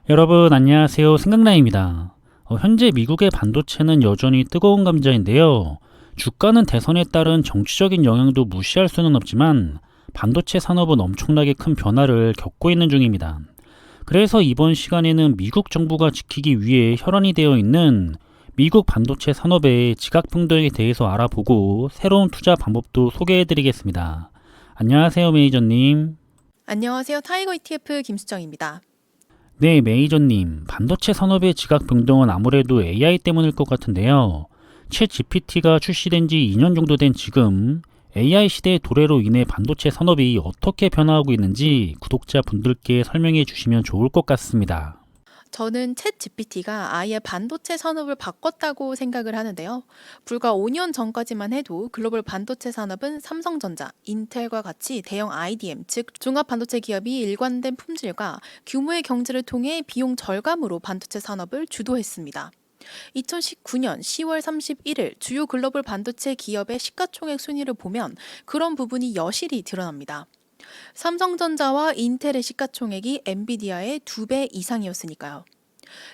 여러분 안녕하세요. 생각나입니다. 현재 미국의 반도체는 여전히 뜨거운 감자인데요. 주가는 대선에 따른 정치적인 영향도 무시할 수는 없지만 반도체 산업은 엄청나게 큰 변화를 겪고 있는 중입니다. 그래서 이번 시간에는 미국 정부가 지키기 위해 혈안이 되어 있는 미국 반도체 산업의 지각평등에 대해서 알아보고 새로운 투자 방법도 소개해 드리겠습니다. 안녕하세요, 매니저님. 안녕하세요. 타이거 ETF 김수정입니다. 네, 메이저님. 반도체 산업의 지각 변동은 아무래도 AI 때문일 것 같은데요. 챗 GPT가 출시된 지 2년 정도 된 지금 AI 시대의 도래로 인해 반도체 산업이 어떻게 변화하고 있는지 구독자분들께 설명해 주시면 좋을 것 같습니다. 저는 챗 GPT가 아예 반도체 산업을 바꿨다고 생각을 하는데요. 불과 5년 전까지만 해도 글로벌 반도체 산업은 삼성전자, 인텔과 같이 대형 IDM, 즉 종합 반도체 기업이 일관된 품질과 규모의 경제를 통해 비용 절감으로 반도체 산업을 주도했습니다. 2019년 10월 31일 주요 글로벌 반도체 기업의 시가총액 순위를 보면 그런 부분이 여실히 드러납니다. 삼성전자와 인텔의 시가총액이 엔비디아의 2배 이상이었으니까요.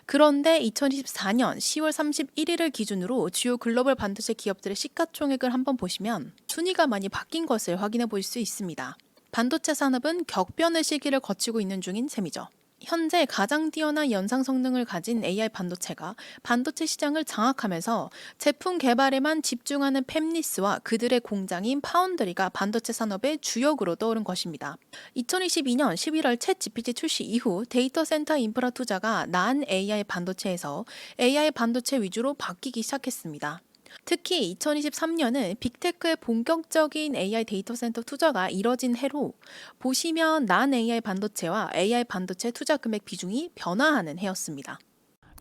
그런데 2024년 10월 31일을 기준으로 주요 글로벌 반도체 기업들의 시가총액을 한번 보시면 순위가 많이 바뀐 것을 확인해 볼 수 있습니다. 반도체 산업은 격변의 시기를 거치고 있는 중인 셈이죠. 현재 가장 뛰어난 연상 성능을 가진 AI 반도체가 반도체 시장을 장악하면서 제품 개발에만 집중하는 팹리스와 그들의 공장인 파운드리가 반도체 산업의 주역으로 떠오른 것입니다. 2022년 11월 챗 GPT 출시 이후 데이터 센터 인프라 투자가 난 AI 반도체에서 AI 반도체 위주로 바뀌기 시작했습니다. 특히 2023년은 빅테크의 본격적인 AI 데이터 센터 투자가 이뤄진 해로 보시면 난 AI 반도체와 AI 반도체 투자 금액 비중이 변화하는 해였습니다.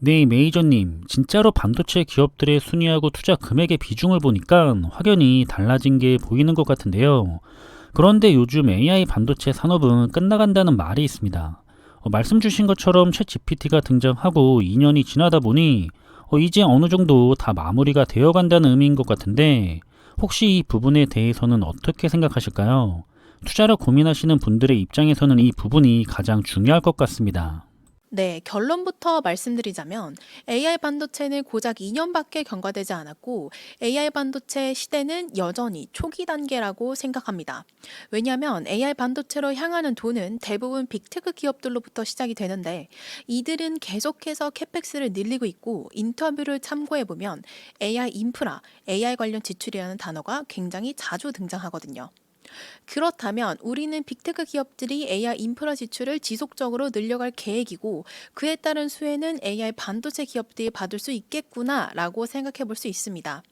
네, 메이저님. 진짜로 반도체 기업들의 순위하고 투자 금액의 비중을 보니까 확연히 달라진 게 보이는 것 같은데요. 그런데 요즘 AI 반도체 산업은 끝나간다는 말이 있습니다. 말씀 주신 것처럼 챗 GPT가 등장하고 2년이 지나다 보니 이제 어느 정도 다 마무리가 되어 간다는 의미인 것 같은데 혹시 이 부분에 대해서는 어떻게 생각하실까요? 투자를 고민하시는 분들의 입장에서는 이 부분이 가장 중요할 것 같습니다. 네, 결론부터 말씀드리자면 AI 반도체는 고작 2년밖에 경과되지 않았고 AI 반도체 시대는 여전히 초기 단계라고 생각합니다. 왜냐하면 AI 반도체로 향하는 돈은 대부분 빅테크 기업들로부터 시작이 되는데 이들은 계속해서 캐펙스를 늘리고 있고 인터뷰를 참고해 보면 AI 인프라, AI 관련 지출이라는 단어가 굉장히 자주 등장하거든요. 그렇다면 우리는 빅테크 기업들이 AI 인프라 지출을 지속적으로 늘려갈 계획이고 그에 따른 수혜는 AI 반도체 기업들이 받을 수 있겠구나라고 생각해 볼 수 있습니다.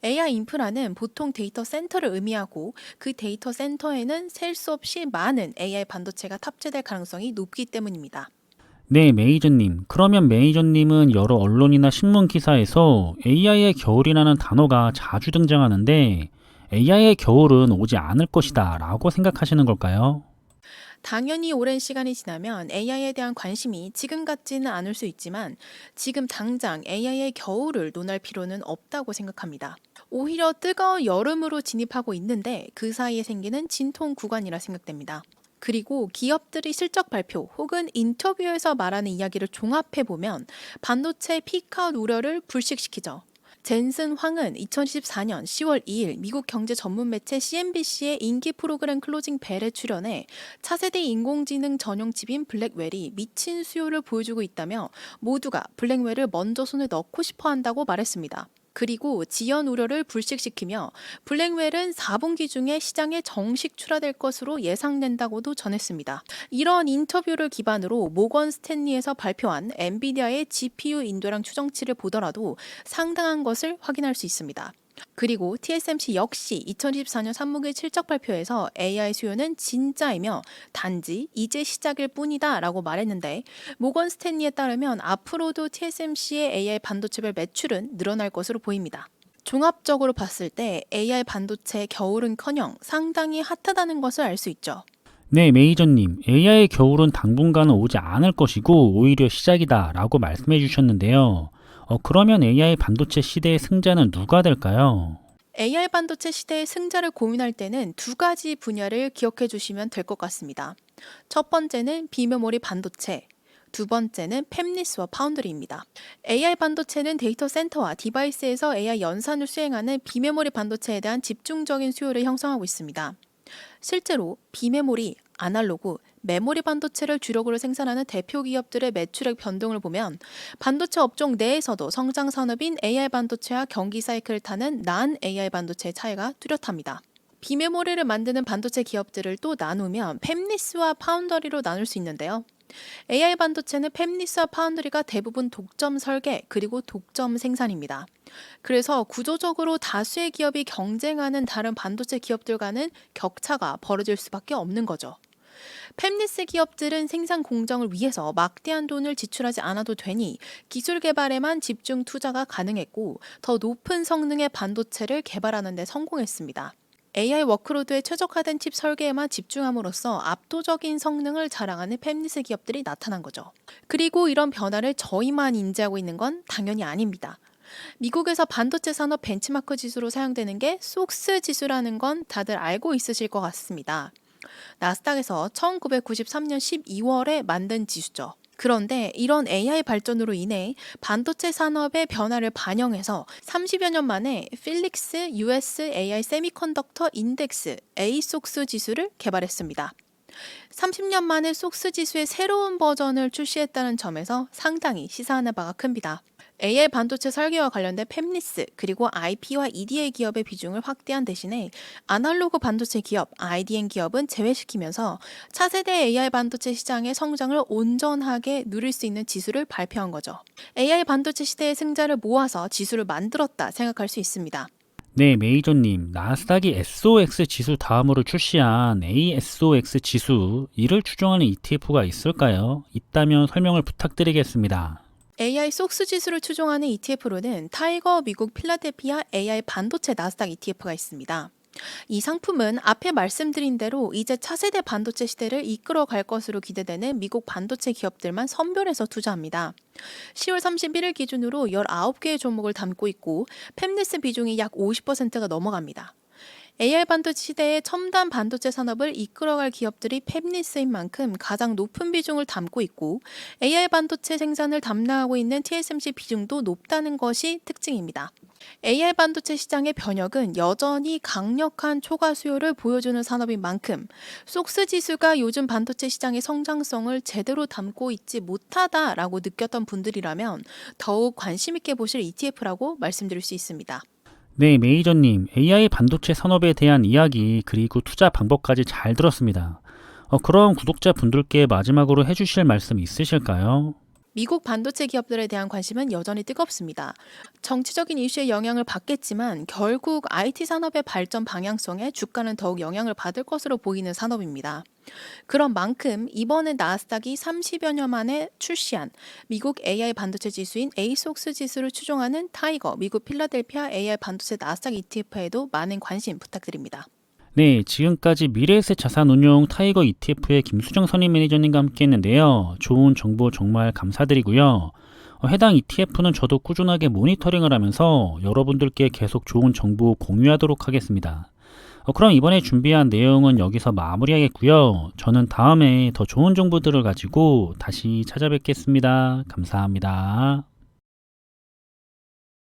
AI 인프라는 보통 데이터 센터를 의미하고 그 데이터 센터에는 셀 수 없이 많은 AI 반도체가 탑재될 가능성이 높기 때문입니다. 네, 메이저님. 그러면 메이저님은 여러 언론이나 신문 기사에서 AI의 겨울이라는 단어가 자주 등장하는데 AI의 겨울은 오지 않을 것이다 라고 생각하시는 걸까요? 당연히 오랜 시간이 지나면 AI에 대한 관심이 지금 같지는 않을 수 있지만 지금 당장 AI의 겨울을 논할 필요는 없다고 생각합니다. 오히려 뜨거운 여름으로 진입하고 있는데 그 사이에 생기는 진통 구간이라 생각됩니다. 그리고 기업들이 실적 발표 혹은 인터뷰에서 말하는 이야기를 종합해보면 반도체 피크아웃 우려를 불식시키죠. 젠슨 황은 2014년 10월 2일 미국 경제 전문 매체 CNBC의 인기 프로그램 클로징 벨에 출연해 차세대 인공지능 전용 칩인 블랙웰이 미친 수요를 보여주고 있다며 모두가 블랙웰을 먼저 손에 넣고 싶어 한다고 말했습니다. 그리고 지연 우려를 불식시키며 블랙웰은 4분기 중에 시장에 정식 출하될 것으로 예상된다고도 전했습니다. 이런 인터뷰를 기반으로 모건 스탠리에서 발표한 엔비디아의 GPU 인도량 추정치를 보더라도 상당한 것을 확인할 수 있습니다. 그리고 TSMC 역시 2024년 3분기 실적 발표에서 AI 수요는 진짜이며 단지 이제 시작일 뿐이다 라고 말했는데 모건 스탠리에 따르면 앞으로도 TSMC의 AI 반도체별 매출은 늘어날 것으로 보입니다. 종합적으로 봤을 때 AI 반도체 겨울은커녕 상당히 핫하다는 것을 알 수 있죠. 네, 메이저님. AI의 겨울은 당분간은 오지 않을 것이고 오히려 시작이다 라고 말씀해 주셨는데요. 그러면 AI 반도체 시대의 승자는 누가 될까요? AI 반도체 시대의 승자를 고민할 때는 두 가지 분야를 기억해 주시면 될 것 같습니다. 첫 번째는 비메모리 반도체, 두 번째는 팹리스와 파운드리입니다. AI 반도체는 데이터 센터와 디바이스에서 AI 연산을 수행하는 비메모리 반도체에 대한 집중적인 수요를 형성하고 있습니다. 실제로 비메모리, 아날로그, 메모리 반도체를 주력으로 생산하는 대표 기업들의 매출액 변동을 보면 반도체 업종 내에서도 성장 산업인 AI 반도체와 경기 사이클을 타는 난 AI 반도체의 차이가 뚜렷합니다. 비메모리를 만드는 반도체 기업들을 또 나누면 팹리스와 파운더리로 나눌 수 있는데요. AI 반도체는 팹리스와 파운드리가 대부분 독점 설계 그리고 독점 생산입니다. 그래서 구조적으로 다수의 기업이 경쟁하는 다른 반도체 기업들과는 격차가 벌어질 수밖에 없는 거죠. 팹리스 기업들은 생산 공정을 위해서 막대한 돈을 지출하지 않아도 되니 기술 개발에만 집중 투자가 가능했고 더 높은 성능의 반도체를 개발하는 데 성공했습니다. AI 워크로드에 최적화된 칩 설계에만 집중함으로써 압도적인 성능을 자랑하는 팹리스 기업들이 나타난 거죠. 그리고 이런 변화를 저희만 인지하고 있는 건 당연히 아닙니다. 미국에서 반도체 산업 벤치마크 지수로 사용되는 게 속스 지수라는 건 다들 알고 있으실 것 같습니다. 나스닥에서 1993년 12월에 만든 지수죠. 그런데 이런 AI 발전으로 인해 반도체 산업의 변화를 반영해서 30여 년 만에 필릭스 US AI 세미컨덕터 인덱스 ASOX 지수를 개발했습니다. 30년 만에 속스 지수의 새로운 버전을 출시했다는 점에서 상당히 시사하는 바가 큽니다. AI 반도체 설계와 관련된 팹리스 그리고 IP와 EDA 기업의 비중을 확대한 대신에 아날로그 반도체 기업, IDM 기업은 제외시키면서 차세대 AI 반도체 시장의 성장을 온전하게 누릴 수 있는 지수를 발표한 거죠. AI 반도체 시대의 승자를 모아서 지수를 만들었다 생각할 수 있습니다. 네, 메이저님, 나스닥이 SOX 지수 다음으로 출시한 ASOX 지수, 이를 추종하는 ETF가 있을까요? 있다면 설명을 부탁드리겠습니다. AI 속스 지수를 추종하는 ETF로는 타이거 미국 필라델피아 AI 반도체 나스닥 ETF가 있습니다. 이 상품은 앞에 말씀드린 대로 이제 차세대 반도체 시대를 이끌어 갈 것으로 기대되는 미국 반도체 기업들만 선별해서 투자합니다. 10월 31일 기준으로 19개의 종목을 담고 있고 팹리스 비중이 약 50%가 넘어갑니다. AI 반도체 시대의 첨단 반도체 산업을 이끌어갈 기업들이 팹리스인 만큼 가장 높은 비중을 담고 있고 AI 반도체 생산을 담당하고 있는 TSMC 비중도 높다는 것이 특징입니다. AI 반도체 시장의 변혁은 여전히 강력한 초과 수요를 보여주는 산업인 만큼 속스 지수가 요즘 반도체 시장의 성장성을 제대로 담고 있지 못하다라고 느꼈던 분들이라면 더욱 관심 있게 보실 ETF라고 말씀드릴 수 있습니다. 네, 메이저님, AI 반도체 산업에 대한 이야기 그리고 투자 방법까지 잘 들었습니다. 그럼 구독자분들께 마지막으로 해주실 말씀 있으실까요? 미국 반도체 기업들에 대한 관심은 여전히 뜨겁습니다. 정치적인 이슈에 영향을 받겠지만 결국 IT 산업의 발전 방향성에 주가는 더욱 영향을 받을 것으로 보이는 산업입니다. 그런 만큼 이번에 나스닥이 30여 년 만에 출시한 미국 AI 반도체 지수인 ASOX 지수를 추종하는 타이거 미국 필라델피아 AI 반도체 나스닥 ETF에도 많은 관심 부탁드립니다. 네, 지금까지 미래에셋 자산운용 타이거 ETF의 김수정 선임 매니저님과 함께 했는데요. 좋은 정보 정말 감사드리고요. 해당 ETF는 저도 꾸준하게 모니터링을 하면서 여러분들께 계속 좋은 정보 공유하도록 하겠습니다. 그럼 이번에 준비한 내용은 여기서 마무리하겠고요. 저는 다음에 더 좋은 정보들을 가지고 다시 찾아뵙겠습니다. 감사합니다.